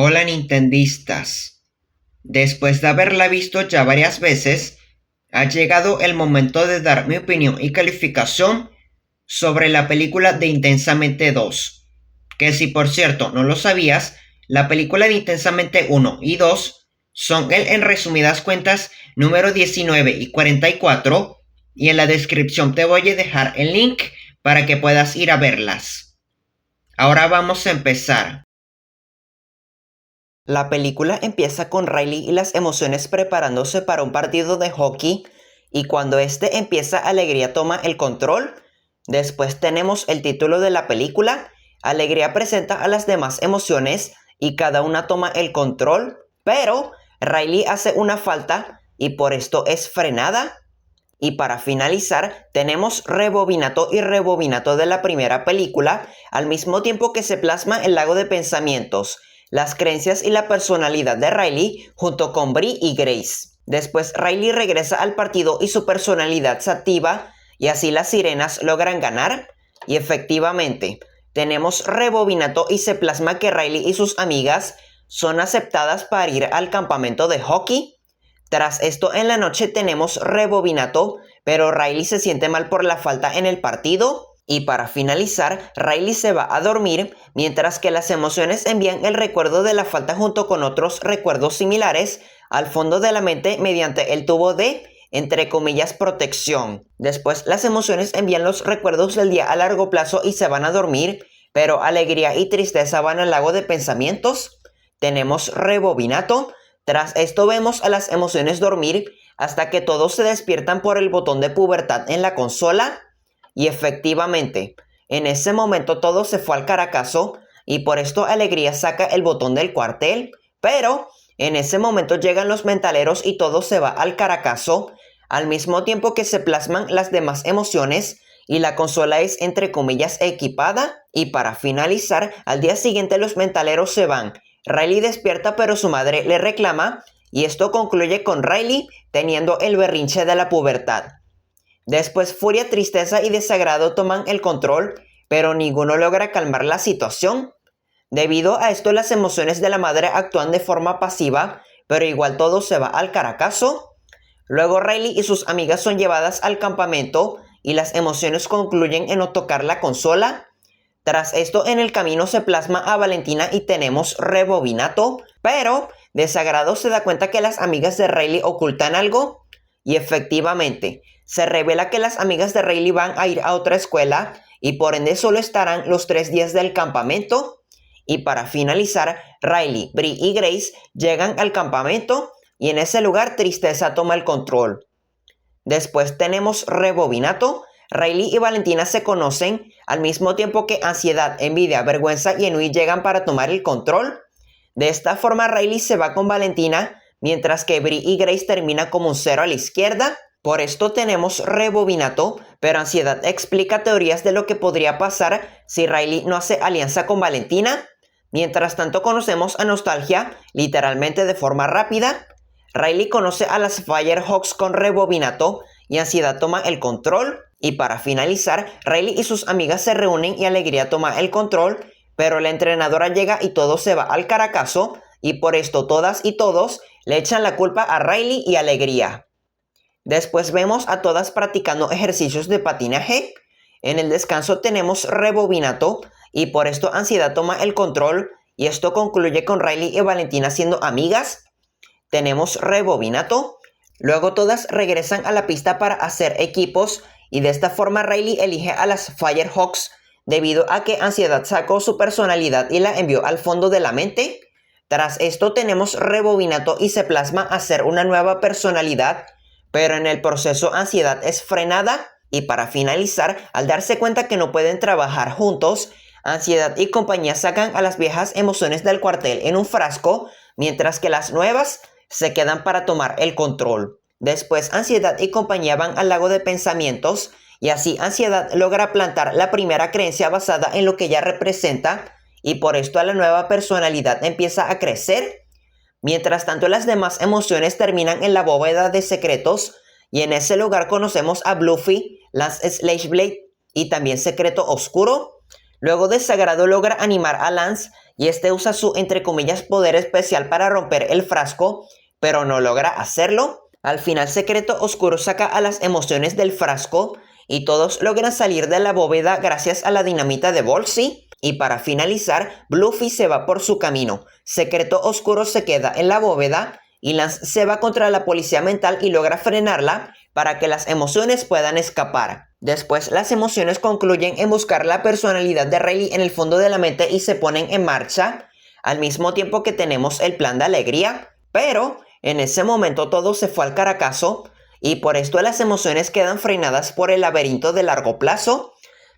Hola Nintendistas. Después de haberla visto ya varias veces, ha llegado el momento de dar mi opinión y calificación sobre la película de Intensamente 2. Que si por cierto no lo sabías, la película de Intensamente 1 y 2 son el en resumidas cuentas número 19 y 44 y en la descripción te voy a dejar el link para que puedas ir a verlas. Ahora vamos a empezar. La película empieza con Riley y las emociones preparándose para un partido de hockey y cuando este empieza, Alegría toma el control. Después tenemos el título de la película. Alegría presenta a las demás emociones y cada una toma el control, pero Riley hace una falta y por esto es frenada. Y para finalizar, tenemos rebobinato y rebobinato de la primera película, al mismo tiempo que se plasma el lago de pensamientos, las creencias y la personalidad de Riley junto con Bree y Grace. Después Riley regresa al partido y su personalidad se activa y así las sirenas logran ganar. Y efectivamente, tenemos rebobinato y se plasma que Riley y sus amigas son aceptadas para ir al campamento de hockey. Tras esto en la noche tenemos rebobinato, pero Riley se siente mal por la falta en el partido. Y para finalizar, Riley se va a dormir, mientras que las emociones envían el recuerdo de la falta junto con otros recuerdos similares al fondo de la mente mediante el tubo de, entre comillas, protección. Después las emociones envían los recuerdos del día a largo plazo y se van a dormir, pero alegría y tristeza van al lago de pensamientos. Tenemos rebobinato. Tras esto vemos a las emociones dormir hasta que todos se despiertan por el botón de pubertad en la consola. Y efectivamente, en ese momento todo se fue al caracazo y por esto Alegría saca el botón del cuartel, pero en ese momento llegan los mentaleros y todo se va al caracazo, al mismo tiempo que se plasman las demás emociones y la consola es entre comillas equipada. Y para finalizar, al día siguiente los mentaleros se van. Riley despierta pero su madre le reclama y esto concluye con Riley teniendo el berrinche de la pubertad. Después furia, tristeza y desagrado toman el control, pero ninguno logra calmar la situación. Debido a esto las emociones de la madre actúan de forma pasiva, pero igual todo se va al caracazo. Luego Riley y sus amigas son llevadas al campamento y las emociones concluyen en no tocar la consola. Tras esto en el camino se plasma a Valentina y tenemos rebobinato, pero Desagrado se da cuenta que las amigas de Riley ocultan algo y efectivamente se revela que las amigas de Riley van a ir a otra escuela y por ende solo estarán los 3 días del campamento. Y para finalizar, Riley, Bree y Grace llegan al campamento y en ese lugar Tristeza toma el control. Después tenemos rebobinato. Riley y Valentina se conocen al mismo tiempo que ansiedad, envidia, vergüenza y ennui llegan para tomar el control. De esta forma Riley se va con Valentina, mientras que Bree y Grace terminan como un 0 a la izquierda. Por esto tenemos rebobinato, pero ansiedad explica teorías de lo que podría pasar si Riley no hace alianza con Valentina. Mientras tanto conocemos a Nostalgia, literalmente de forma rápida. Riley conoce a las Firehawks con rebobinato y ansiedad toma el control. Y para finalizar, Riley y sus amigas se reúnen y Alegría toma el control, pero la entrenadora llega y todo se va al caracazo y por esto todas y todos le echan la culpa a Riley y Alegría. Después vemos a todas practicando ejercicios de patinaje. En el descanso tenemos rebobinato y por esto ansiedad toma el control y esto concluye con Riley y Valentina siendo amigas. Tenemos rebobinato. Luego todas regresan a la pista para hacer equipos y de esta forma Riley elige a las Firehawks debido a que ansiedad sacó su personalidad y la envió al fondo de la mente. Tras esto tenemos rebobinato y se plasma hacer una nueva personalidad, pero en el proceso ansiedad es frenada y para finalizar, al darse cuenta que no pueden trabajar juntos, ansiedad y compañía sacan a las viejas emociones del cuartel en un frasco, mientras que las nuevas se quedan para tomar el control. Después ansiedad y compañía van al lago de pensamientos y así ansiedad logra plantar la primera creencia basada en lo que ella representa y por esto la nueva personalidad empieza a crecer. Mientras tanto las demás emociones terminan en la bóveda de secretos y en ese lugar conocemos a Bluffy, Lance Slageblade y también Secreto Oscuro. Luego Desagrado logra animar a Lance y este usa su entre comillas poder especial para romper el frasco, pero no logra hacerlo. Al final Secreto Oscuro saca a las emociones del frasco y todos logran salir de la bóveda gracias a la dinamita de Volsey. Y para finalizar, Bluffy se va por su camino, Secreto Oscuro se queda en la bóveda y Lance se va contra la policía mental y logra frenarla para que las emociones puedan escapar. Después las emociones concluyen en buscar la personalidad de Riley en el fondo de la mente y se ponen en marcha, al mismo tiempo que tenemos el plan de alegría, pero en ese momento todo se fue al caracazo y por esto las emociones quedan frenadas por el laberinto de largo plazo.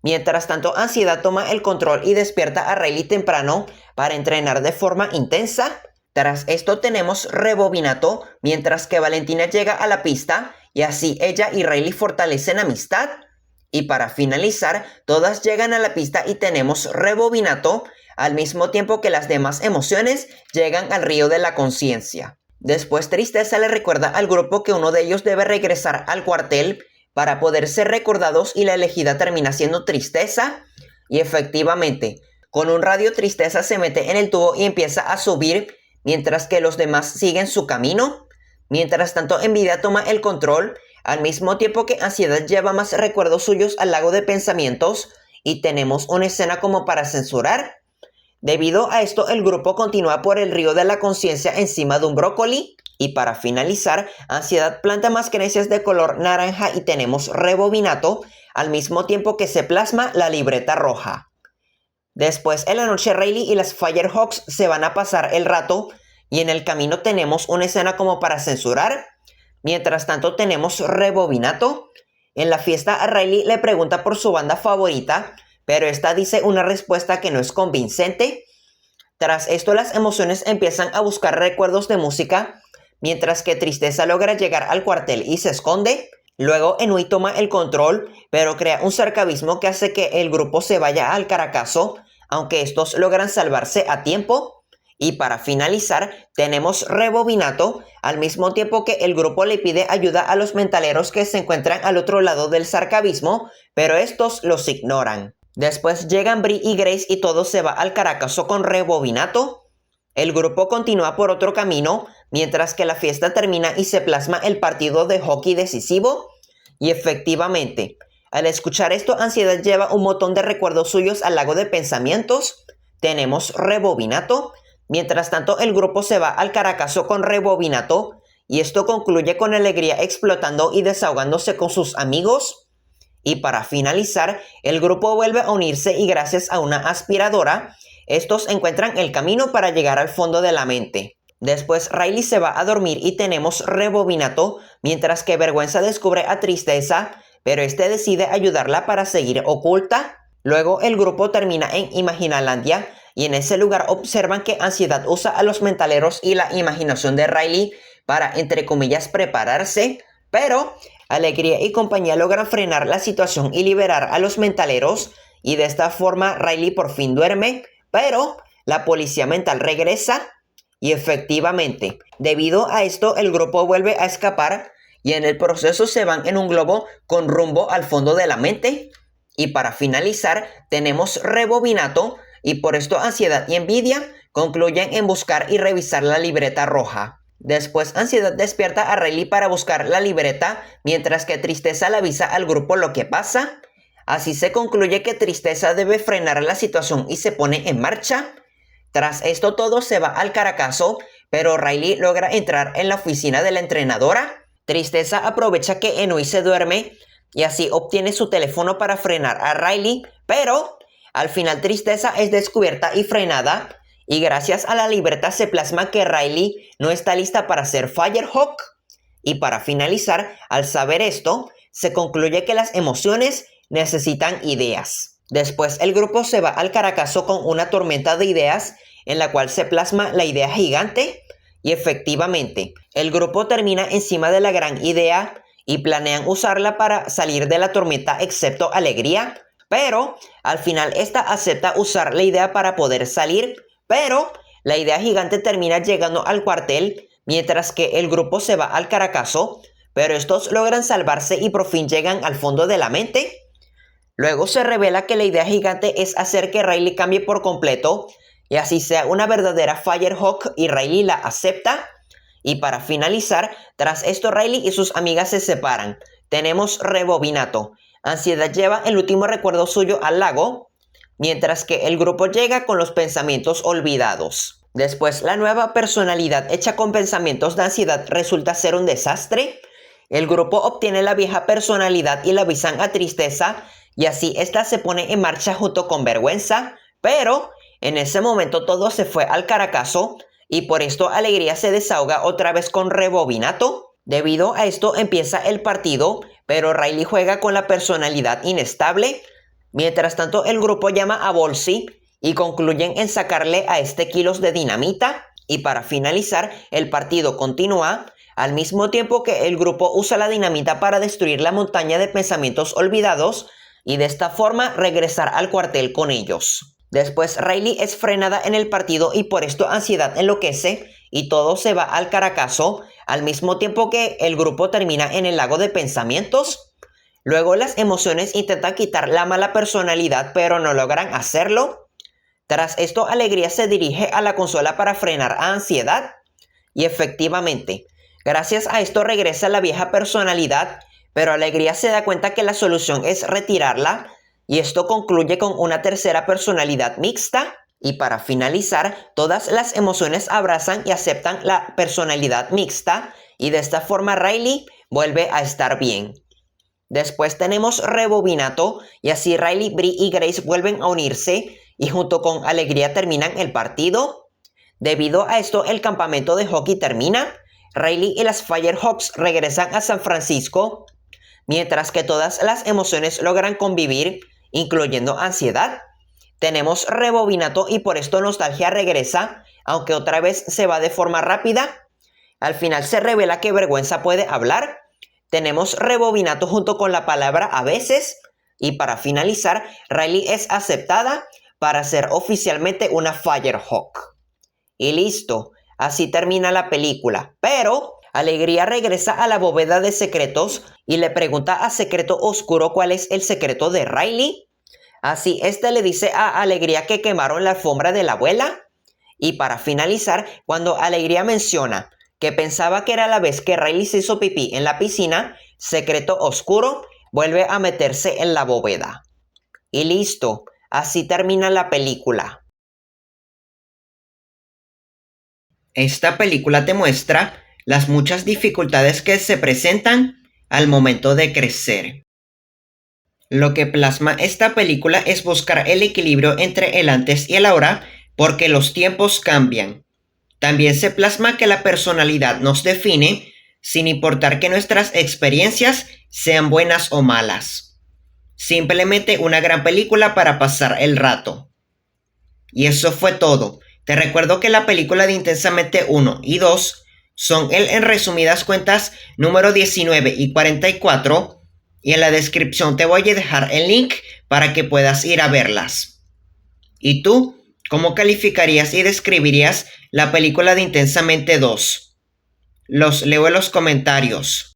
Mientras tanto, Ansiedad toma el control y despierta a Riley temprano para entrenar de forma intensa. Tras esto tenemos Rebobinato, mientras que Valentina llega a la pista y así ella y Riley fortalecen amistad. Y para finalizar, todas llegan a la pista y tenemos Rebobinato, al mismo tiempo que las demás emociones llegan al río de la conciencia. Después Tristeza le recuerda al grupo que uno de ellos debe regresar al cuartel para poder ser recordados y la elegida termina siendo Tristeza. Y efectivamente, con un radio Tristeza se mete en el tubo y empieza a subir, mientras que los demás siguen su camino. Mientras tanto, Envidia toma el control, al mismo tiempo que Ansiedad lleva más recuerdos suyos al lago de pensamientos y tenemos una escena como para censurar. Debido a esto, el grupo continúa por el río de la conciencia encima de un brócoli. Y para finalizar, Ansiedad planta más creencias de color naranja y tenemos Rebobinato, al mismo tiempo que se plasma la libreta roja. Después, en la noche, Riley y las Firehawks se van a pasar el rato y en el camino tenemos una escena como para censurar. Mientras tanto, tenemos Rebobinato. En la fiesta, a Riley le pregunta por su banda favorita, pero esta dice una respuesta que no es convincente. Tras esto, las emociones empiezan a buscar recuerdos de música, mientras que Tristeza logra llegar al cuartel y se esconde. Luego Enui toma el control, pero crea un sarcabismo que hace que el grupo se vaya al caracazo, aunque estos logran salvarse a tiempo. Y para finalizar, tenemos Rebobinato, al mismo tiempo que el grupo le pide ayuda a los mentaleros que se encuentran al otro lado del sarcabismo, pero estos los ignoran. Después llegan Bree y Grace y todo se va al caracazo con Rebobinato. El grupo continúa por otro camino, mientras que la fiesta termina y se plasma el partido de hockey decisivo. Y efectivamente, al escuchar esto, Ansiedad lleva un montón de recuerdos suyos al lago de pensamientos. Tenemos Rebobinato. Mientras tanto, el grupo se va al caracazo con Rebobinato. Y esto concluye con Alegría explotando y desahogándose con sus amigos. Y para finalizar, el grupo vuelve a unirse y gracias a una aspiradora, estos encuentran el camino para llegar al fondo de la mente. Después Riley se va a dormir y tenemos Rebobinato, mientras que Vergüenza descubre a Tristeza, pero este decide ayudarla para seguir oculta. Luego el grupo termina en Imaginalandia y en ese lugar observan que Ansiedad usa a los mentaleros y la imaginación de Riley para, entre comillas, prepararse, pero Alegría y compañía logran frenar la situación y liberar a los mentaleros y de esta forma Riley por fin duerme. Pero la policía mental regresa y efectivamente, debido a esto, el grupo vuelve a escapar y en el proceso se van en un globo con rumbo al fondo de la mente. Y para finalizar, tenemos Rebobinato y por esto Ansiedad y Envidia concluyen en buscar y revisar la libreta roja. Después Ansiedad despierta a Riley para buscar la libreta, mientras que Tristeza le avisa al grupo lo que pasa. Así se concluye que Tristeza debe frenar la situación y se pone en marcha. Tras esto todo se va al caracazo, pero Riley logra entrar en la oficina de la entrenadora. Tristeza aprovecha que Enui se duerme y así obtiene su teléfono para frenar a Riley, pero al final Tristeza es descubierta y frenada y gracias a la libreta se plasma que Riley no está lista para ser Firehawk. Y para finalizar, al saber esto, se concluye que las emociones necesitan ideas. Después el grupo se va al caracazo con una tormenta de ideas en la cual se plasma la idea gigante y efectivamente el grupo termina encima de la gran idea y planean usarla para salir de la tormenta excepto Alegría, pero al final esta acepta usar la idea para poder salir, pero la idea gigante termina llegando al cuartel mientras que el grupo se va al caracazo, pero estos logran salvarse y por fin llegan al fondo de la mente. Luego se revela que la idea gigante es hacer que Riley cambie por completo y así sea una verdadera Firehawk y Riley la acepta. Y para finalizar, tras esto Riley y sus amigas se separan. Tenemos rebobinato. Ansiedad lleva el último recuerdo suyo al lago, mientras que el grupo llega con los pensamientos olvidados. Después, la nueva personalidad hecha con pensamientos de ansiedad resulta ser un desastre. El grupo obtiene la vieja personalidad y la avisan a Tristeza, y así esta se pone en marcha junto con Vergüenza, pero en ese momento todo se fue al caracazo, y por esto Alegría se desahoga otra vez con rebobinato. Debido a esto empieza el partido, pero Riley juega con la personalidad inestable. Mientras tanto, el grupo llama a Bolsey y concluyen en sacarle a este kilos de dinamita. Y para finalizar, el partido continúa, al mismo tiempo que el grupo usa la dinamita para destruir la montaña de pensamientos olvidados y de esta forma regresar al cuartel con ellos. Después Riley es frenada en el partido y por esto Ansiedad enloquece y todo se va al caracazo, al mismo tiempo que el grupo termina en el lago de pensamientos. Luego las emociones intentan quitar la mala personalidad pero no logran hacerlo. Tras esto Alegría se dirige a la consola para frenar a Ansiedad y efectivamente, gracias a esto regresa la vieja personalidad, pero Alegría se da cuenta que la solución es retirarla y esto concluye con una tercera personalidad mixta. Y para finalizar, todas las emociones abrazan y aceptan la personalidad mixta y de esta forma Riley vuelve a estar bien. Después tenemos rebobinato y así Riley, Bree y Grace vuelven a unirse y junto con Alegría terminan el partido. Debido a esto el campamento de hockey termina. Riley y las Firehawks regresan a San Francisco, mientras que todas las emociones logran convivir, incluyendo Ansiedad. Tenemos rebobinato y por esto Nostalgia regresa, aunque otra vez se va de forma rápida. Al final se revela que Vergüenza puede hablar. Tenemos rebobinato junto con la palabra a veces. Y para finalizar, Riley es aceptada para ser oficialmente una Firehawk. Y listo, así termina la película. Pero Alegría regresa a la bóveda de secretos y le pregunta a Secreto Oscuro cuál es el secreto de Riley. Así este le dice a Alegría que quemaron la alfombra de la abuela. Y para finalizar, cuando Alegría menciona que pensaba que era la vez que Riley se hizo pipí en la piscina, Secreto Oscuro vuelve a meterse en la bóveda. Y listo, así termina la película. Esta película te muestra las muchas dificultades que se presentan al momento de crecer. Lo que plasma esta película es buscar el equilibrio entre el antes y el ahora, porque los tiempos cambian. También se plasma que la personalidad nos define, sin importar que nuestras experiencias sean buenas o malas. Simplemente una gran película para pasar el rato. Y eso fue todo. Te recuerdo que la película de Intensamente 1 y 2 son en resumidas cuentas número 19 y 44, y en la descripción te voy a dejar el link para que puedas ir a verlas. ¿Y tú? ¿Cómo calificarías y describirías la película de Intensamente 2? Los leo en los comentarios.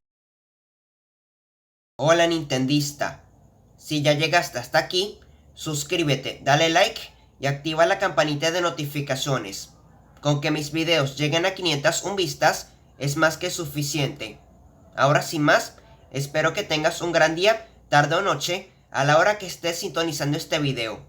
Hola Nintendista. Si ya llegaste hasta aquí, suscríbete, dale like y activa la campanita de notificaciones. Con que mis videos lleguen a 501 vistas es más que suficiente. Ahora sin más, espero que tengas un gran día, tarde o noche, a la hora que estés sintonizando este video.